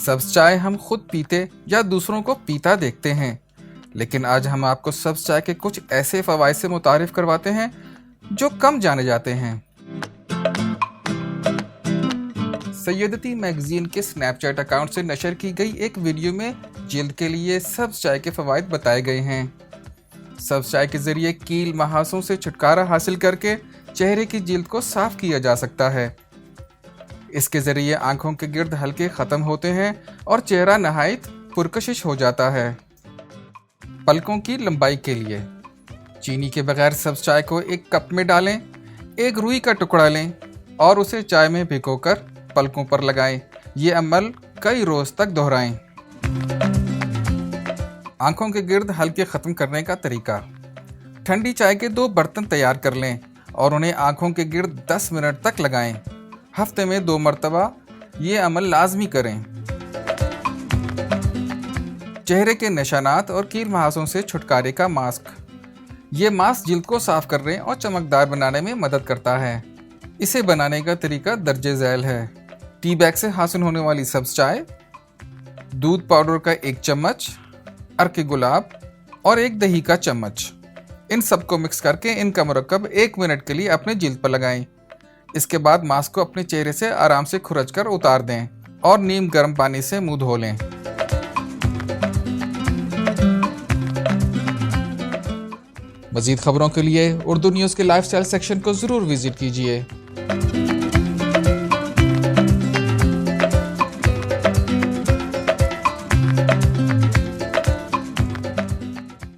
सब्ज चाय हम खुद पीते या दूसरों को पीता देखते हैं, लेकिन आज हम आपको सब्ज चाय के कुछ ऐसे फ़वाइद से मुतारिफ करवाते हैं जो कम जाने जाते हैं। सैयदती मैगजीन के स्नैपचैट अकाउंट से नशर की गई एक वीडियो में जिल्द के लिए सब्ज चाय के फ़वाइद बताए गए हैं। सब्ज चाय के ज़रिए कील महासों से छुटकारा हासिल करके चेहरे की जिल्द को साफ किया जा सकता है। इसके ज़रिए आंखों के गिर्द हल्के ख़त्म होते हैं और चेहरा नहायत पुरकशिश हो जाता है। पलकों की लंबाई के लिए चीनी के बगैर सब्ज चाय को एक कप में डालें, एक रुई का टुकड़ा लें और उसे चाय में भिगोकर पलकों पर लगाएं। ये अमल कई रोज़ तक दोहराएं। आंखों के गिर्द हल्के ख़त्म करने का तरीका। ठंडी चाय के 2 बर्तन तैयार कर लें और उन्हें आंखों के गिर्द 10 मिनट तक लगाएं। हफ्ते में 2 मरतबा ये अमल लाजमी करें। चेहरे के निशानात और कील महासों से छुटकारे का मास्क। ये मास्क जिल्द को साफ करने और चमकदार बनाने में मदद करता है। इसे बनाने का तरीका दर्जे झैल है। टी बैग से हासिल होने वाली सब्ज चाय, दूध पाउडर का 1 चम्मच, अर्क गुलाब और 1 दही का चम्मच, इन सबको मिक्स करके इनका मुरक्कब 1 मिनट के लिए अपने जिल्द पर लगाएं। इसके बाद मास्क को अपने चेहरे से आराम से खुरच कर उतार दें और नीम गर्म पानी से मुंह धो लें। मज़ीद खबरों के लिए उर्दू न्यूज़ के लाइफस्टाइल सेक्शन को ज़रूर विजिट कीजिए।